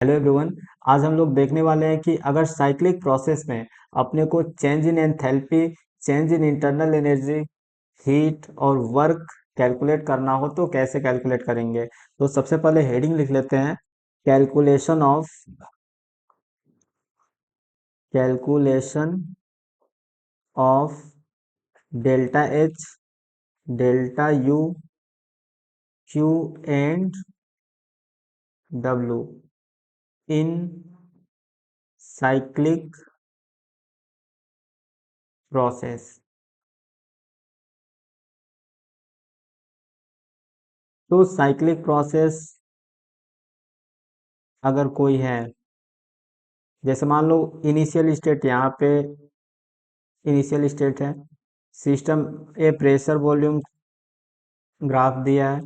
Hello everyone. आज हम लोग देखने वाले हैं कि अगर साइक्लिक प्रोसेस में अपने को change in enthalpy, change in internal energy, heat और वर्क कैलकुलेट करना हो तो कैसे कैलकुलेट करेंगे। तो सबसे पहले हेडिंग लिख लेते हैं, calculation of calculation of delta H, delta U, Q and W in cyclic process. तो साइक्लिक प्रोसेस अगर कोई है, जैसे मान लो इनिशियल स्टेट, यहाँ पे इनिशियल स्टेट है, सिस्टम ए प्रेशर वॉल्यूम ग्राफ दिया है।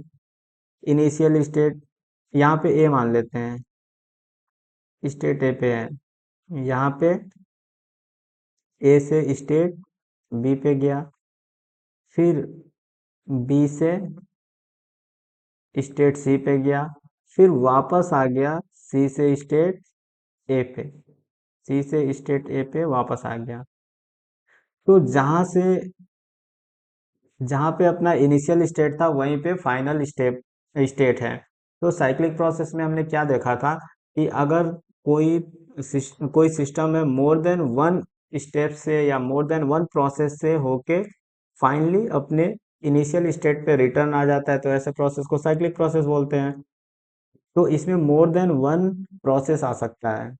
इनिशियल स्टेट यहाँ पे ए मान लेते हैं, स्टेट ए पे है। यहाँ पे ए से स्टेट बी पे गया, फिर बी से स्टेट सी पे गया, फिर वापस आ गया सी से स्टेट ए पे, सी से स्टेट ए पे वापस आ गया। तो जहाँ पे अपना इनिशियल स्टेट था वहीं पे फाइनल स्टेट है। तो साइक्लिक प्रोसेस में हमने क्या देखा था कि अगर कोई कोई सिस्टम में मोर देन वन स्टेप से या मोर देन वन प्रोसेस से होके फाइनली अपने इनिशियल स्टेट पे रिटर्न आ जाता है, तो ऐसे प्रोसेस को साइक्लिक प्रोसेस बोलते हैं। तो इसमें मोर देन वन प्रोसेस आ सकता है।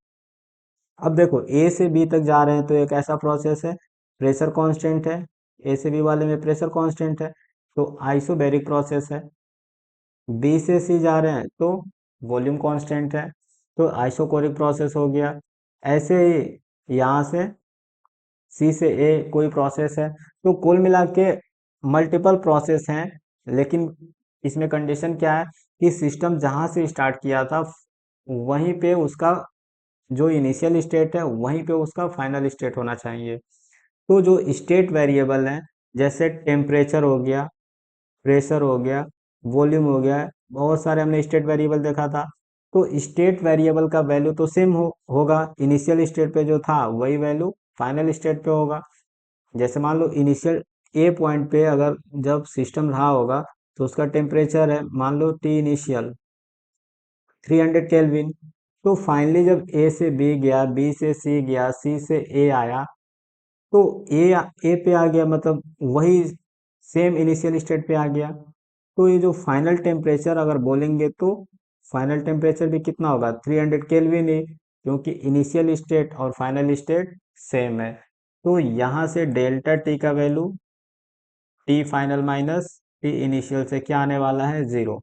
अब देखो ए से बी तक जा रहे हैं तो एक ऐसा प्रोसेस है, प्रेशर कांस्टेंट है। ए से बी वाले में प्रेशर कांस्टेंट है, तो आइसोबैरिक प्रोसेस है। बी से सी जा रहे हैं तो वॉल्यूम कांस्टेंट है, तो आइसोकोरिक प्रोसेस हो गया। ऐसे ही यहाँ से सी से ए कोई प्रोसेस है। तो कुल मिला के मल्टीपल प्रोसेस हैं, लेकिन इसमें कंडीशन क्या है कि सिस्टम जहाँ से स्टार्ट किया था वहीं पे उसका जो इनिशियल स्टेट है वहीं पे उसका फाइनल स्टेट होना चाहिए। तो जो स्टेट वेरिएबल हैं, जैसे टेम्परेचर हो गया, प्रेशर हो गया, वॉल्यूम हो गया, बहुत सारे हमने स्टेट वेरिएबल देखा था। तो स्टेट वेरिएबल का वैल्यू तो सेम होगा, इनिशियल स्टेट पे जो था वही वैल्यू फाइनल स्टेट पे होगा। जैसे मान लो इनिशियल ए पॉइंट पे अगर जब सिस्टम रहा होगा तो उसका टेम्परेचर है मान लो टी इनिशियल 300 केल्विन। तो फाइनली जब ए से बी गया, बी से सी गया, सी से ए आया, तो ए पे आ गया, मतलब वही सेम इनिशियल स्टेट पे आ गया। तो ये जो फाइनल टेम्परेचर अगर बोलेंगे तो फाइनल टेम्परेचर भी कितना होगा, 300 केल्विन ही, क्योंकि इनिशियल स्टेट और फाइनल स्टेट सेम है। तो यहाँ से डेल्टा टी का value T final minus T initial से क्या आने वाला है, जीरो।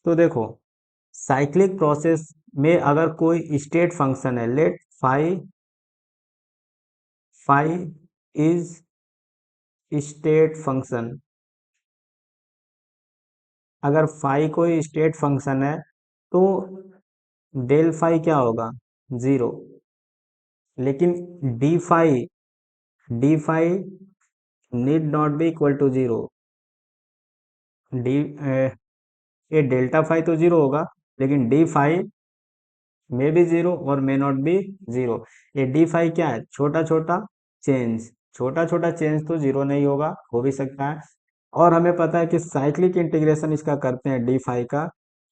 तो देखो साइक्लिक प्रोसेस में अगर कोई स्टेट फंक्शन है, let phi phi is state function, अगर फाई कोई स्टेट फंक्शन है तो डेल फाई क्या होगा, जीरो। लेकिन d phi need not be equal to zero. D ये डेल्टा फाई तो जीरो होगा, लेकिन d phi may be zero और मे नॉट बी जीरो। ये डी फाई क्या है, छोटा छोटा चेंज, छोटा छोटा चेंज तो जीरो नहीं होगा, हो भी सकता है। और हमें पता है कि साइक्लिक इंटीग्रेशन इसका करते हैं डी फाई का,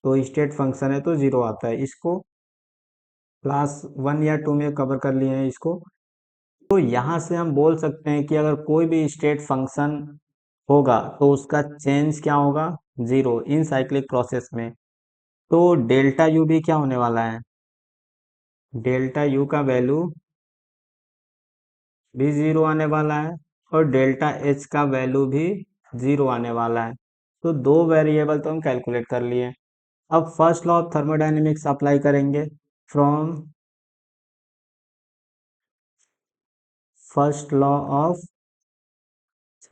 तो स्टेट फंक्शन है तो जीरो आता है। इसको क्लास 1 या 2 में कवर कर लिए हैं इसको। तो यहाँ से हम बोल सकते हैं कि अगर कोई भी स्टेट फंक्शन होगा तो उसका चेंज क्या होगा, जीरो इन साइक्लिक प्रोसेस में। तो डेल्टा यू भी क्या होने वाला है, डेल्टा यू का वैल्यू भी जीरो आने वाला है, और डेल्टा एच का वैल्यू भी जीरो आने वाला है। तो दो वेरिएबल तो हम कैलकुलेट कर लिए। अब first law of thermodynamics apply करेंगे। From first law of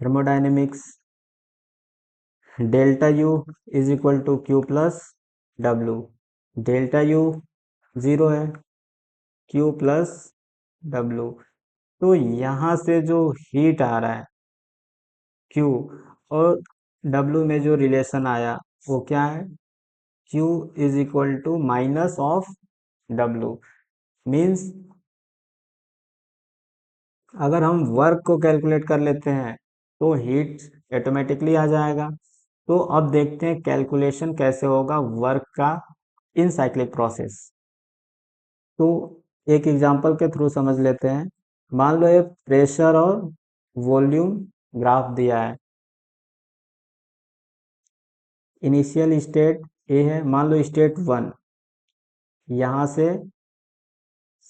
thermodynamics, delta U is equal to Q plus W. Delta U zero है, क्यू प्लस डब्ल्यू। तो यहाँ से जो हीट आ रहा है क्यू, और डब्ल्यू में जो रिलेशन आया वो क्या है, Q is equal to minus of W means अगर हम वर्क को कैलकुलेट कर लेते हैं तो हीट ऑटोमेटिकली आ जाएगा। तो अब देखते हैं कैलकुलेशन कैसे होगा वर्क का इन साइक्लिक प्रोसेस। तो एक एग्जांपल के थ्रू समझ लेते हैं। मान लो ये प्रेशर और वॉल्यूम ग्राफ दिया है। इनिशियल स्टेट ए है, मान लो स्टेट 1, यहाँ से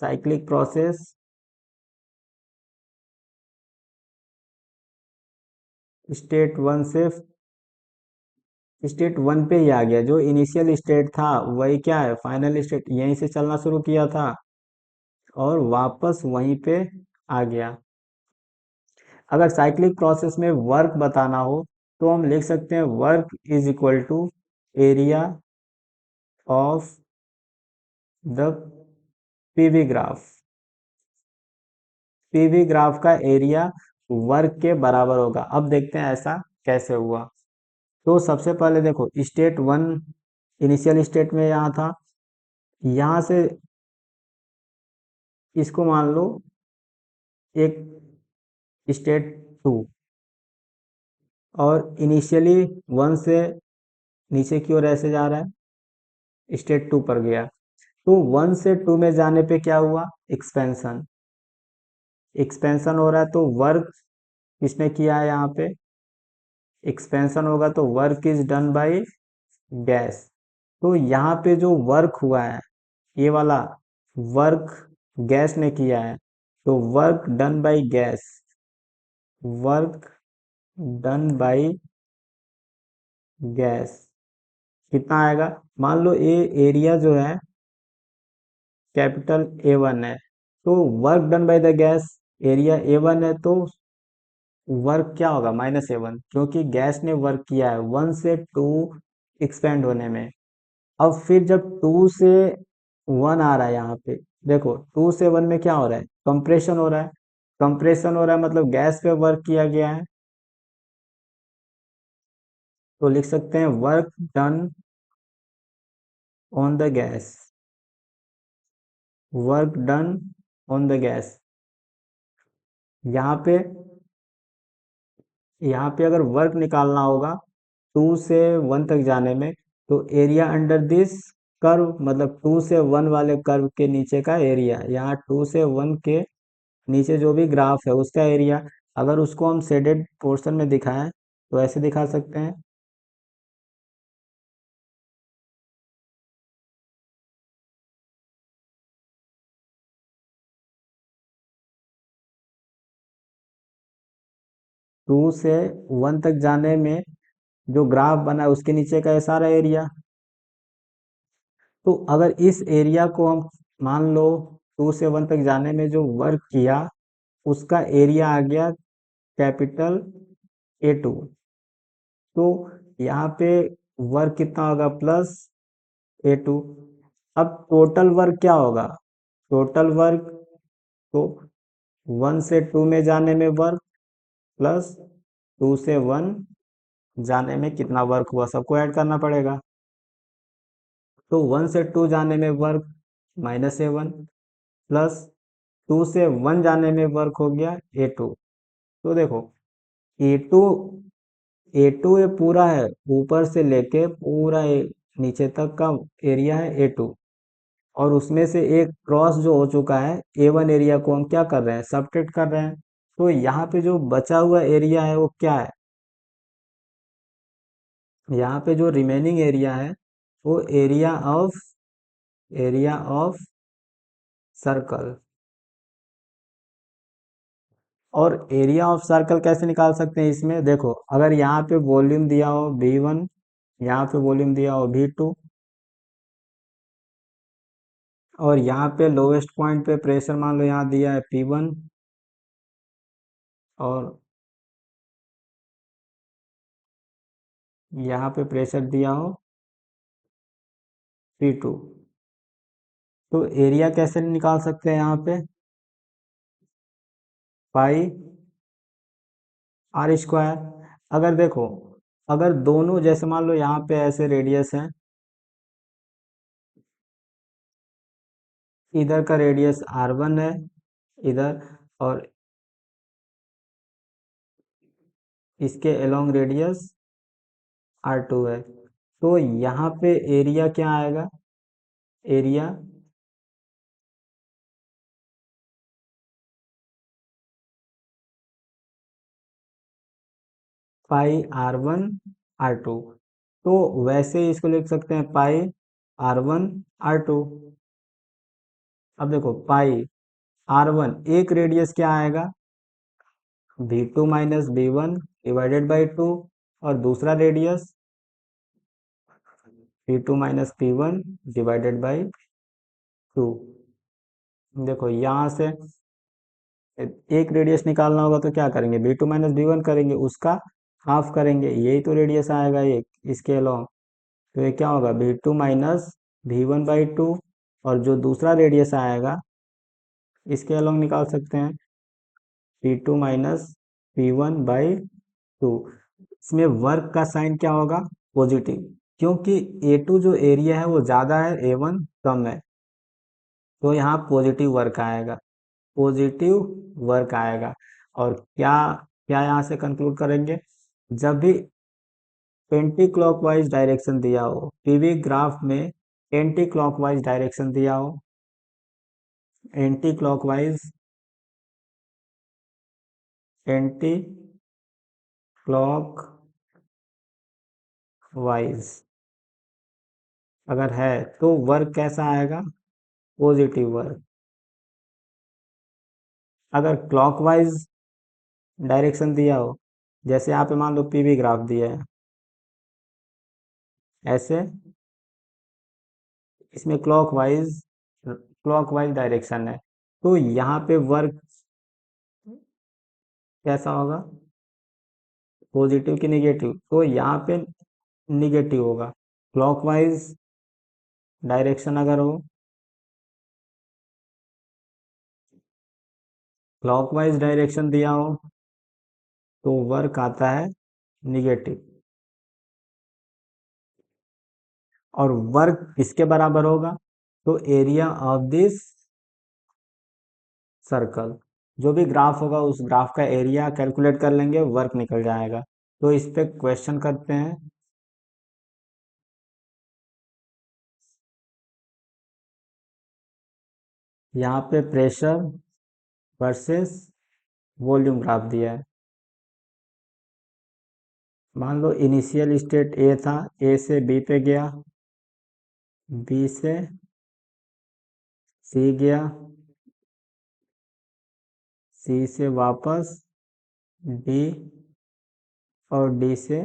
साइक्लिक प्रोसेस स्टेट 1 से स्टेट 1 पे ही आ गया। जो इनिशियल स्टेट था वही क्या है, फाइनल स्टेट, यहीं से चलना शुरू किया था और वापस वहीं पे आ गया। अगर साइक्लिक प्रोसेस में वर्क बताना हो तो हम लिख सकते हैं work is equal to area of the PV graph. PV graph का एरिया वर्क के बराबर होगा। अब देखते हैं ऐसा कैसे हुआ। तो सबसे पहले देखो स्टेट 1 इनिशियल स्टेट में यहाँ था, यहाँ से इसको मान लो एक स्टेट 2, और इनिशियली 1 से नीचे की ओर ऐसे जा रहा है, स्टेट 2 पर गया। तो 1 से 2 में जाने पे क्या हुआ, एक्सपेंशन। एक्सपेंशन हो रहा है तो वर्क किसने किया है, यहाँ पे एक्सपेंशन होगा तो work is done by gas. तो यहाँ पे जो वर्क हुआ है ये वाला वर्क गैस ने किया है, तो work done by gas, work done by gas कितना आएगा। मान लो ये एरिया जो है कैपिटल A1 है, तो work done by the gas, area A1 है तो वर्क क्या होगा -A1, क्योंकि गैस ने वर्क किया है 1 से 2 एक्सपेंड होने में। अब फिर जब 2 से 1 आ रहा है यहाँ पे, देखो 2 से 1 में क्या हो रहा है, कंप्रेशन हो रहा है। कंप्रेशन हो रहा है मतलब गैस पे वर्क किया गया है, तो लिख सकते हैं work done on the gas, work done on the gas. यहाँ पे यहाँ पे अगर वर्क निकालना होगा 2 से 1 तक जाने में, तो एरिया अंडर दिस कर्व, मतलब 2 से 1 वाले कर्व के नीचे का एरिया, यहाँ 2 से 1 के नीचे जो भी ग्राफ है उसका एरिया। अगर उसको हम शेडेड पोर्शन में दिखाएं तो ऐसे दिखा सकते हैं। 2 से 1 तक जाने में जो ग्राफ बना है उसके नीचे का ये सारा एरिया। तो अगर इस एरिया को हम मान लो 2 से 1 तक जाने में जो वर्क किया उसका एरिया आ गया कैपिटल A2, तो यहाँ पे वर्क कितना होगा +A2। अब टोटल वर्क क्या होगा, टोटल वर्क, तो 1 से 2 में जाने में वर्क प्लस 2 से 1 जाने में कितना वर्क हुआ सबको ऐड करना पड़ेगा। तो 1 से 2 जाने में वर्क -A1 प्लस 2 से 1 जाने में वर्क हो गया A2। तो देखो A2 A2 ये पूरा है, ऊपर से लेके पूरा नीचे तक का एरिया है A2, और उसमें से एक क्रॉस जो हो चुका है A1 एरिया को हम क्या कर रहे हैं, सबट्रैक्ट कर रहे हैं। तो यहाँ पे जो बचा हुआ एरिया है वो क्या है, यहाँ पे जो रिमेनिंग एरिया है वो एरिया ऑफ सर्कल। और एरिया ऑफ सर्कल कैसे निकाल सकते हैं, इसमें देखो अगर यहाँ पे वॉल्यूम दिया हो V1, यहाँ पे वॉल्यूम दिया हो V2, और यहाँ पे लोवेस्ट पॉइंट पे प्रेशर मान लो यहाँ दिया है P1, और यहाँ पे प्रेशर दिया हो P2, तो एरिया कैसे निकाल सकते हैं यहाँ पे, πr²। अगर देखो अगर दोनों जैसे मान लो यहाँ पे ऐसे रेडियस है, इधर का रेडियस R1 है इधर, और इसके अलोंग रेडियस R2 है। तो यहाँ पे एरिया क्या आएगा? Area pi R1 R2। तो वैसे ही इसको लिख सकते हैं पाई R1 R2। अब देखो पाई R1, एक रेडियस क्या आएगा? V2 minus V1 divided by 2, और दूसरा radius V2 minus P1 divided by 2। देखो यहाँ से एक रेडियस निकालना होगा तो क्या करेंगे? V2 माइनस V1 करेंगे, उसका हाफ करेंगे, यही तो रेडियस आएगा एक इसके अलोंग। तो ये क्या होगा? V2 माइनस V1 बाई 2, और जो दूसरा रेडियस आएगा इसके अलोंग निकाल सकते हैं, P2 माइनस P1 बाई 2। इसमें वर्क का साइन क्या होगा? पॉजिटिव, क्योंकि A2 जो एरिया है वो ज़्यादा है, A1 कम है, तो यहाँ पॉजिटिव वर्क आएगा, पॉजिटिव वर्क आएगा। और क्या क्या यहाँ से कंक्लूड करेंगे? जब भी एंटी क्लॉकवाइज डायरेक्शन दिया हो, पीवी ग्राफ में एंटी क्लॉकवाइज डायरेक्शन दिया हो, anti clockwise, anti clock wise अगर है तो वर्क कैसा आएगा? Positive work. अगर क्लॉकवाइज डायरेक्शन दिया हो, जैसे यहाँ पे मान लो पीवी ग्राफ दिया है ऐसे, इसमें क्लॉकवाइज डायरेक्शन है, तो यहाँ पे वर्क कैसा होगा? पॉजिटिव की निगेटिव? तो यहाँ पे निगेटिव होगा। क्लॉकवाइज डायरेक्शन अगर हो, क्लॉकवाइज डायरेक्शन दिया हो तो वर्क आता है निगेटिव। और वर्क किसके बराबर होगा? तो एरिया ऑफ दिस सर्कल, जो भी ग्राफ होगा उस ग्राफ का एरिया कैलकुलेट कर लेंगे, वर्क निकल जाएगा। तो इस पे क्वेश्चन करते हैं। यहाँ पे प्रेशर वर्सेस वॉल्यूम ग्राफ दिया है। मान लो इनिशियल स्टेट ए था, ए से बी पे गया, बी से सी गया, सी से वापस डी, और डी से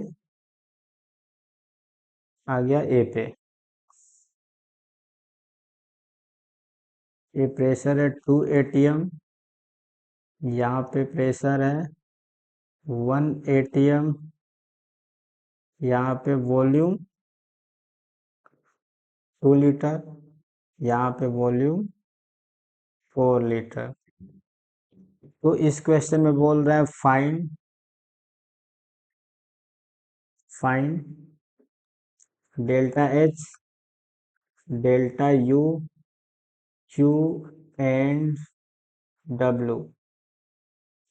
आ गया ए पे। ये प्रेशर है 2 atm, यहाँ पे प्रेशर है 1 atm, यहाँ पे वॉल्यूम 2 लीटर, यहाँ पे वॉल्यूम 4 लीटर। तो इस क्वेश्चन में बोल रहा है find delta H, delta U, Q and W.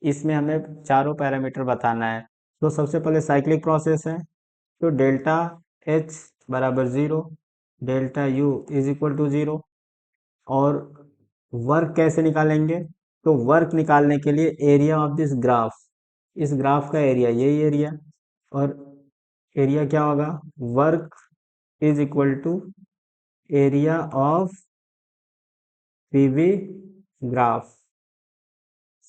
इसमें हमें चारों पैरामीटर बताना है। तो सबसे पहले साइक्लिक प्रोसेस है, तो डेल्टा एच बराबर 0, delta U is equal to 0। और वर्क कैसे निकालेंगे? तो वर्क निकालने के लिए एरिया ऑफ दिस ग्राफ, इस ग्राफ का एरिया, यही एरिया, और एरिया क्या होगा? Work is equal to area of PV graph.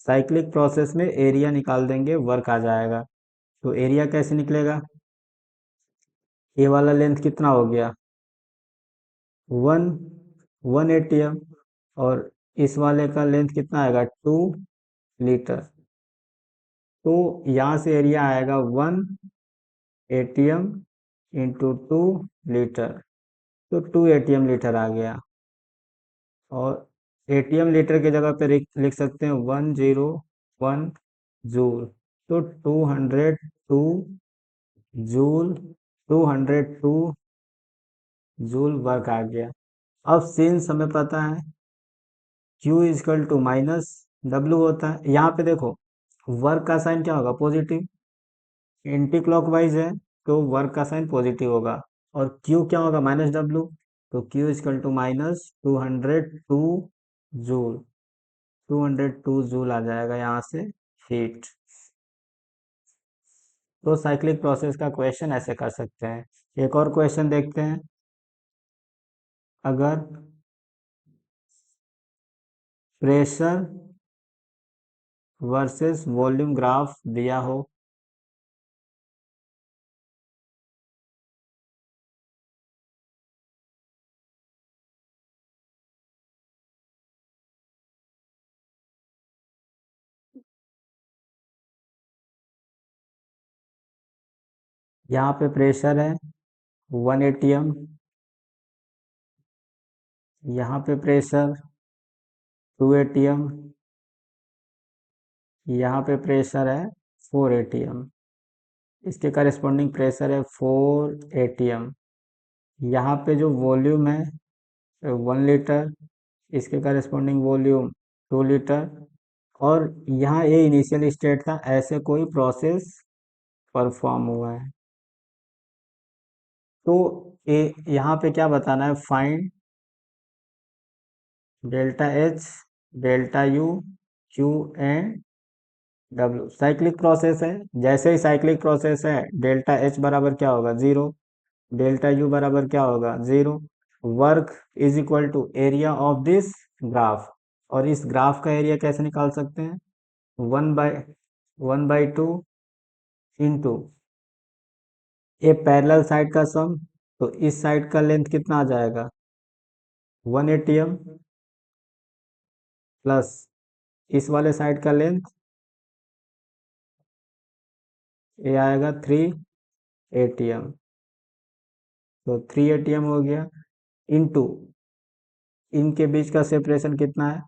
Cyclic process में एरिया निकाल देंगे, वर्क आ जाएगा। तो एरिया कैसे निकलेगा? ये वाला लेंथ कितना हो गया? 1 1 atm, और इस वाले का लेंथ कितना आएगा? 2 लीटर। तो यहाँ से एरिया आएगा 1 atm इंटू 2 लीटर, तो 2 atm लीटर आ गया। और एटीएम लीटर की जगह पे लिख सकते हैं 101 जूल। तो 202 जूल, 202 जूल वर्क आ गया। अब सिंस हमें पता है Q is equal to minus W होता है। यहाँ पे देखो वर्क का साइन क्या होगा, पॉजिटिव, एंटी क्लॉकवाइज है तो वर्क का साइन पॉजिटिव होगा। और Q क्या होगा, माइनस डब्ल्यू, तो Q is equal to minus 202 joule, 202 joule आ जाएगा यहाँ से हीट। तो साइक्लिक प्रोसेस का क्वेश्चन ऐसे कर सकते हैं। एक और क्वेश्चन देखते हैं। अगर प्रेशर वर्सेस वॉल्यूम ग्राफ दिया हो, यहाँ पे प्रेशर है 1 एटीएम, यहाँ पे प्रेशर 2 एटीएम, यहाँ पे प्रेशर है 4 एटीएम, इसके करस्पॉन्डिंग प्रेशर है 4 एटीएम। यहाँ पे जो वॉल्यूम है 1 लीटर, इसके करस्पॉन्डिंग वॉल्यूम 2 लीटर। और यहाँ ये इनिशियल स्टेट था, ऐसे कोई प्रोसेस परफॉर्म हुआ है। तो यहाँ पे क्या बताना है, find delta H, delta U, Q and W. Cyclic process है, जैसे ही साइक्लिक प्रोसेस है डेल्टा एच बराबर क्या होगा, 0, डेल्टा यू बराबर क्या होगा, 0। Work is equal to area of this graph. और इस ग्राफ का एरिया कैसे निकाल सकते हैं, 1/2 इंटू ए पैरेलल साइड का सम, तो इस साइड का लेंथ कितना आ जाएगा, 1 एटीएम, प्लस इस वाले साइड का लेंथ ये आएगा 3 एटीएम, तो 3 एटीएम हो गया, इंटू इनके बीच का सेपरेशन कितना है,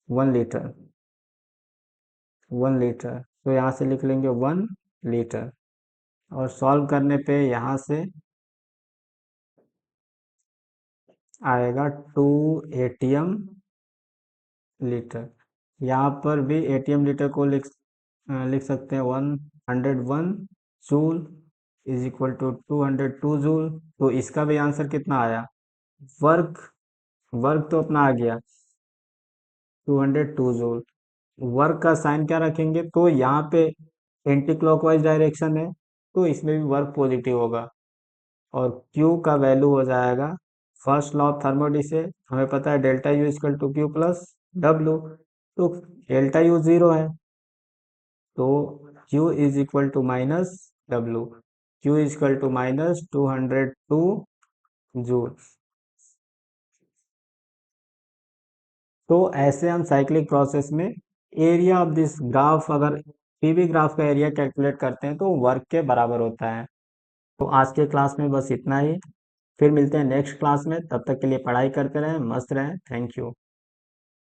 1 लीटर, 1 लीटर, तो यहाँ से लिख लेंगे 1 लीटर। और सॉल्व करने पे यहाँ से आएगा 2 एटीएम लीटर। यहाँ पर भी एटीएम लीटर को लिख सकते हैं 101 joule is equal to 202 joule. तो इसका भी आंसर कितना आया, वर्क, वर्क तो अपना आ गया 202 जूल। वर्क का साइन क्या रखेंगे, तो यहाँ पे एंटी क्लॉकवाइज डायरेक्शन है तो इसमें भी वर्क पॉजिटिव होगा। और Q का वैल्यू हो जाएगा, फर्स्ट लॉ ऑफ थर्मोडी से हमें पता है delta U equal to Q plus W. तो डेल्टा यू 0 है तो Q is equal to minus W, Q is equal to minus 202 joule. तो ऐसे हम साइक्लिक प्रोसेस में एरिया ऑफ दिस ग्राफ, अगर पीवी ग्राफ का एरिया कैलकुलेट करते हैं तो वर्क के बराबर होता है। तो आज के क्लास में बस इतना ही, फिर मिलते हैं नेक्स्ट क्लास में, तब तक के लिए पढ़ाई करते रहें, मस्त रहें, थैंक यू।